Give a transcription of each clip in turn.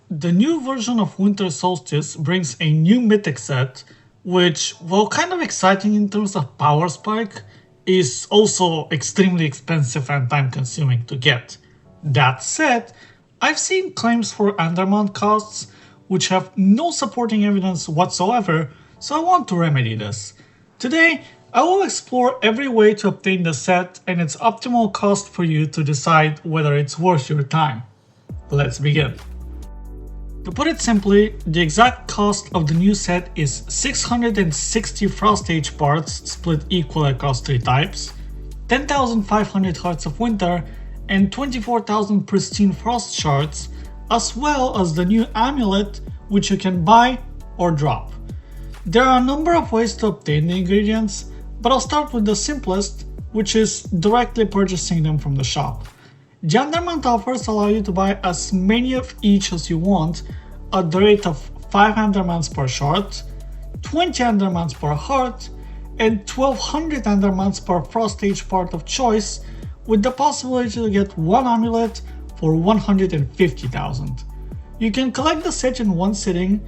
the new version of Winter Solstice brings a new mythic set, which, while kind of exciting in terms of power spike, is also extremely expensive and time consuming to get. That said, I've seen claims for Undermount costs which have no supporting evidence whatsoever, so I want to remedy this. Today, I will explore every way to obtain the set and its optimal cost for you to decide whether it's worth your time. Let's begin. To put it simply, the exact cost of the new set is 660 Frost Age parts split equally across 3 types, 10,500 Hearts of Winter, and 24,000 pristine Frost shards, as well as the new amulet, which you can buy or drop. There are a number of ways to obtain the ingredients, but I'll start with the simplest, which is directly purchasing them from the shop. The Undermount offers allow you to buy as many of each as you want at the rate of 5 Undermounts per shard, 20 Undermounts per heart, and 1200 Undermounts per Frost Age part of choice, with the possibility to get one amulet for 150,000. You can collect the set in one sitting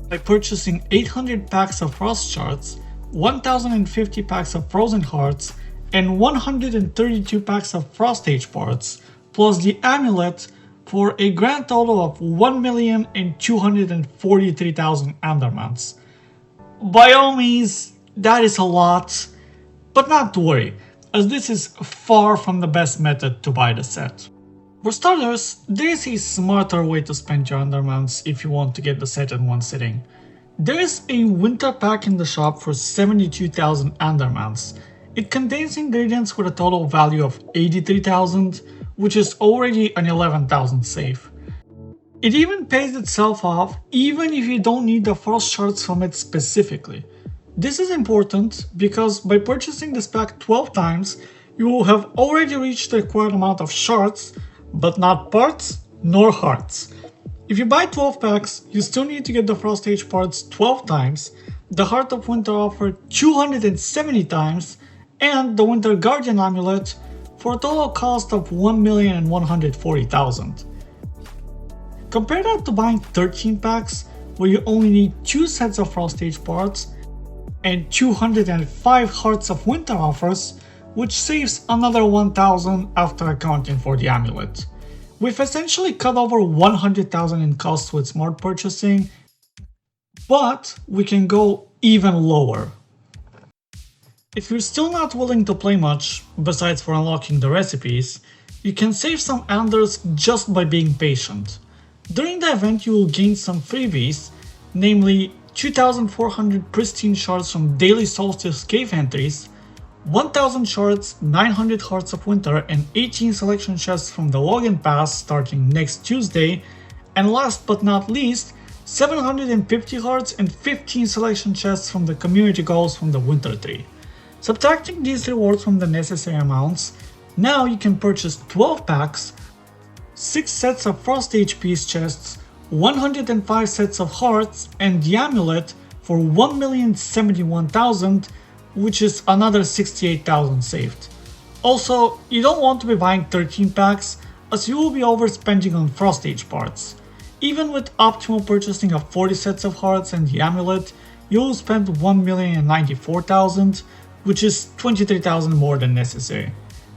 by purchasing 800 packs of Frost shards, 1050 packs of Frozen hearts, and 132 packs of Frost Age parts, plus the amulet for a grand total of 1,243,000 Undermounts. By all means, that is a lot, but not to worry, as this is far from the best method to buy the set. For starters, there is a smarter way to spend your Undermounts if you want to get the set in one sitting. There is a winter pack in the shop for 72,000 Undermounts. It contains ingredients with a total value of 83,000, which is already an 11,000 save. It even pays itself off even if you don't need the frost shards from it specifically. This is important because by purchasing this pack 12 times, you will have already reached the required amount of shards, but not parts nor hearts. If you buy 12 packs, you still need to get the Frost Age parts 12 times, the Heart of Winter offer 270 times, and the Winter Guardian amulet for a total cost of 1,140,000. Compare that to buying 13 packs, where you only need 2 sets of Frost Age parts and 205 Hearts of Winter offers, which saves another 1,000 after accounting for the amulet. We've essentially cut over 100,000 in costs with smart purchasing, but we can go even lower. If you're still not willing to play much, besides for unlocking the recipes, you can save some Anders just by being patient. During the event you will gain some freebies, namely 2,400 pristine shards from daily solstice cave entries, 1,000 shards, 900 Hearts of Winter, and 18 selection chests from the Login Pass starting next Tuesday, and last but not least, 750 hearts and 15 selection chests from the community goals from the Winter Tree. Subtracting these rewards from the necessary amounts, now you can purchase 12 packs, 6 sets of Frost Age piece chests, 105 sets of hearts, and the amulet for 1,071,000, which is another 68,000 saved. Also, you don't want to be buying 13 packs, as you will be overspending on Frost Age parts. Even with optimal purchasing of 40 sets of hearts and the amulet, you will spend 1,094,000, which is 23,000 more than necessary.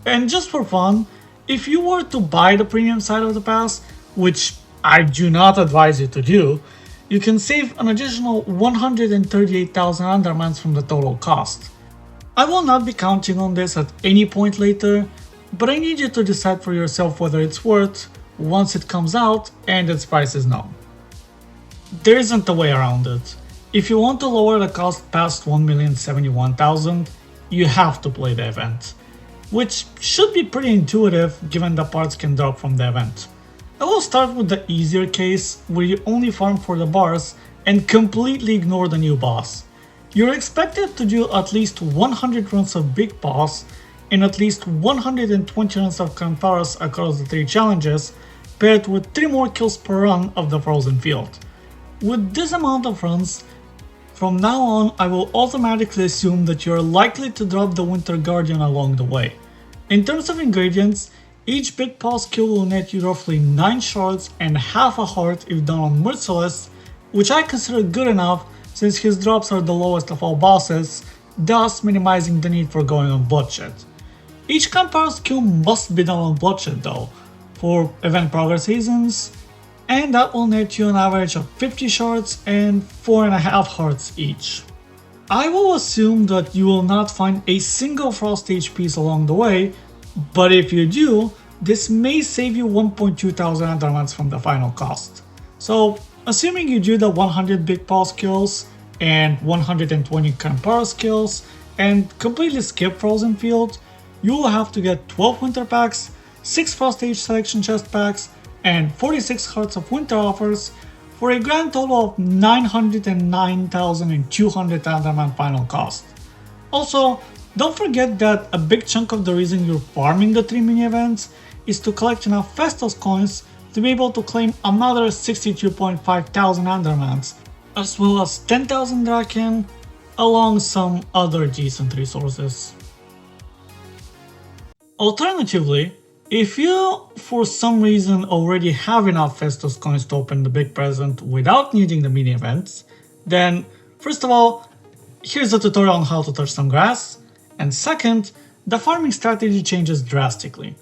And just for fun, if you were to buy the premium side of the pass, which I do not advise you to do, you can save an additional 138,000 Undermounts from the total cost. I will not be counting on this at any point later, but I need you to decide for yourself whether it's worth once it comes out and its price is known. There isn't a way around it. If you want to lower the cost past 1,071,000, you have to play the event, which should be pretty intuitive given the parts can drop from the event. I will start with the easier case, where you only farm for the bars and completely ignore the new boss. You're expected to do at least 100 runs of Big Boss and at least 120 runs of Kantharos across the 3 challenges, paired with 3 more kills per run of the Frozen Field. With this amount of runs, from now on I will automatically assume that you are likely to drop the Winter Guardian along the way. In terms of ingredients, Each big pause skill will net you roughly 9 shards and half a heart if done on Merciless, which I consider good enough since his drops are the lowest of all bosses, thus minimizing the need for going on bloodshed. Each compound skill must be done on bloodshed though, for event progress reasons, and that will net you an average of 50 shards and 4.5 hearts each. I will assume that you will not find a single frost stage piece along the way, but if you do, this may save you 1.2 thousand enderments from the final cost. So, assuming you do the 100 big pause skills and 120 current power skills and completely skip Frozen Field, you will have to get 12 winter packs, 6 frost stage selection chest packs, and 46 hearts of winter offers for a grand total of 909,200 enderman final cost. Also, don't forget that a big chunk of the reason you're farming the 3 mini events is to collect enough Festus coins to be able to claim another 62.5 thousand endermans, as well as 10,000 Draken, along some other decent resources. Alternatively, if you for some reason already have enough Festus coins to open the big present without needing the mini events, then first of all, here's a tutorial on how to touch some grass, and second, the farming strategy changes drastically.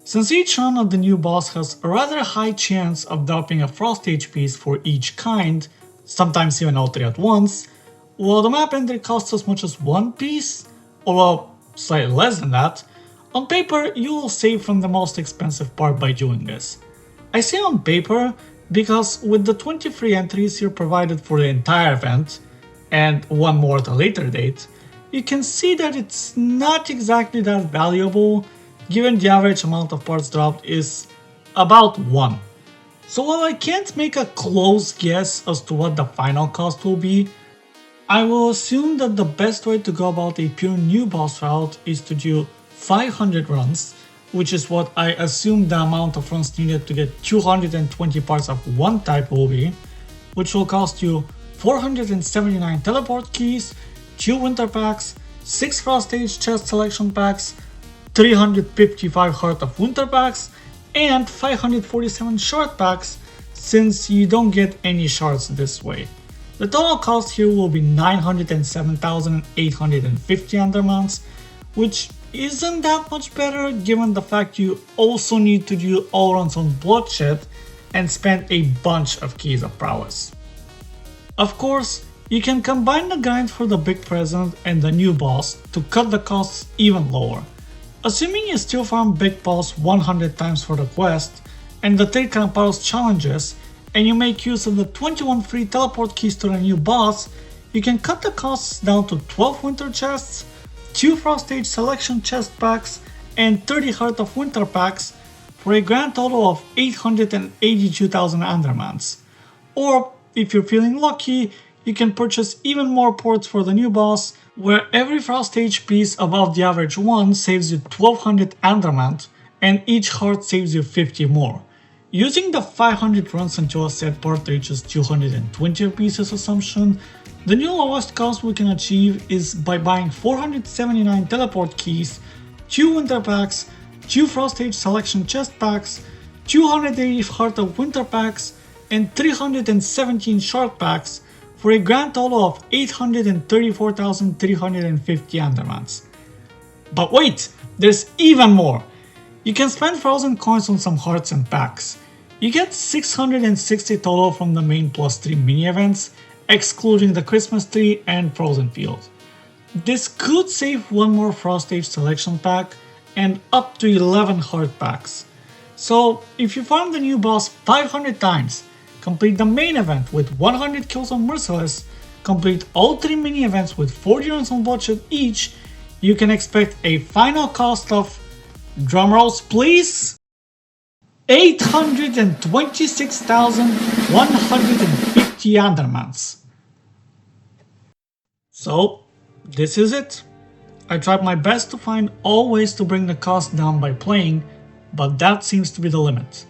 Since each run of the new boss has a rather high chance of dropping a frost stage piece for each kind, sometimes even all 3 at once, while the map entry costs as much as 1 piece, or well, slightly less than that, on paper you will save from the most expensive part by doing this. I say on paper because with the 23 entries you're provided for the entire event, and one more at a later date, you can see that it's not exactly that valuable given the average amount of parts dropped is about 1. So while I can't make a close guess as to what the final cost will be, I will assume that the best way to go about a pure new boss route is to do 500 runs, which is what I assume the amount of runs needed to get 220 parts of one type will be, which will cost you 479 teleport keys, 2 winter packs, 6 frost stage chest selection packs, 355 heart of winter packs, and 547 shard packs, since you don't get any shards this way. The total cost here will be 907,850 endermans, which isn't that much better given the fact you also need to do all runs on bloodshed and spend a bunch of keys of prowess. Of course, you can combine the grind for the big present and the new boss to cut the costs even lower. Assuming you still farm big boss 100 times for the quest and the 3 Krampus challenges, and you make use of the 21 free teleport keys to the new boss, you can cut the costs down to 12 winter chests, 2 frost stage selection chest packs, and 30 heart of winter packs for a grand total of 882,000 endermans. Or, if you're feeling lucky, you can purchase even more ports for the new boss, where every frost stage piece above the average one saves you 1200 enderman, and each heart saves you 50 more. Using the 500 runs until a set part reaches 220 pieces assumption, the new lowest cost we can achieve is by buying 479 teleport keys, 2 winter packs, 2 frost stage selection chest packs, 280 heart of winter packs, and 317 shard packs for a grand total of 834,350 endermans. But wait, there's even more! You can spend frozen coins on some hearts and packs. You get 660 total from the main plus 3 mini events, excluding the Christmas tree and Frozen Field. This could save one more frost stage selection pack and up to 11 heart packs. So if you farm the new boss 500 times, complete the main event with 100 kills on Merciless, complete all 3 mini events with 40 runs on bloodshed each, you can expect a final cost of, drumrolls please, 826,150 endermans. So, this is it. I tried my best to find all ways to bring the cost down by playing, but that seems to be the limit.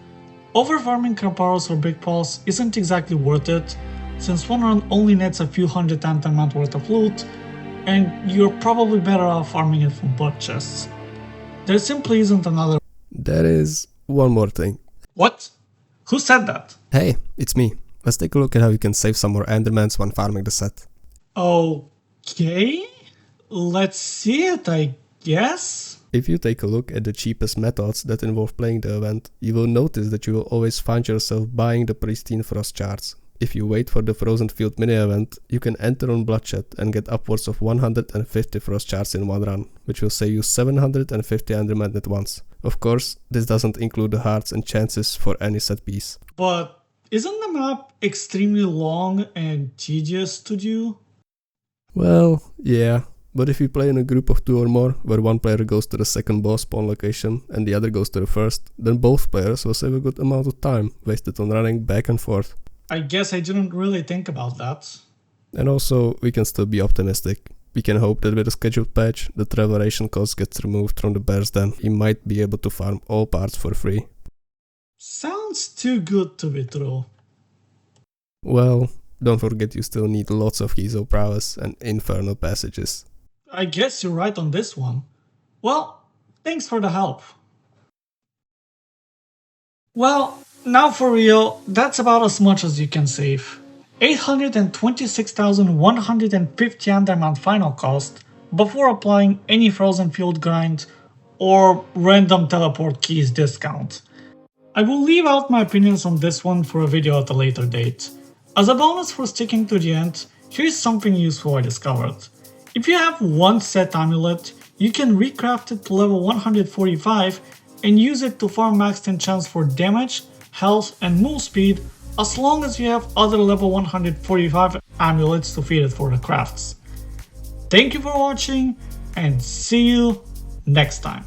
Overfarming Kramparos or Big Pulse isn't exactly worth it, since one run only nets a few hundred enderman worth of loot, and you're probably better off farming it from blood chests. There simply isn't another. There is one more thing. What? Who said that? Hey, it's me. Let's take a look at how you can save some more Endermans when farming the set. Okay, let's see it, I guess. If you take a look at the cheapest methods that involve playing the event, you will notice that you will always find yourself buying the pristine frost shards. If you wait for the frozen field mini event, you can enter on bloodshed and get upwards of 150 frost shards in one run, which will save you 750 Endermen at once. Of course, this doesn't include the hearts and chances for any set piece. But isn't the map extremely long and tedious to do? Well, yeah, but if you play in a group of 2 or more, where one player goes to the second boss spawn location and the other goes to the first, then both players will save a good amount of time wasted on running back and forth. I guess I didn't really think about that. And also, we can still be optimistic. We can hope that with a scheduled patch, the travelation cost gets removed from the bear's den. You might be able to farm all parts for free. Sounds too good to be true. Well, don't forget you still need lots of Gizo prowess and infernal passages. I guess you're right on this one. Well, thanks for the help. Well, now for real, that's about as much as you can save. 826,150 Enderman final cost before applying any frozen field grind or random teleport keys discount. I will leave out my opinions on this one for a video at a later date. As a bonus for sticking to the end, here's something useful I discovered. If you have one set amulet, you can recraft it to level 145 and use it to farm maxed enchants for damage, health and move speed, as long as you have other level 145 amulets to feed it for the crafts. Thank you for watching and see you next time.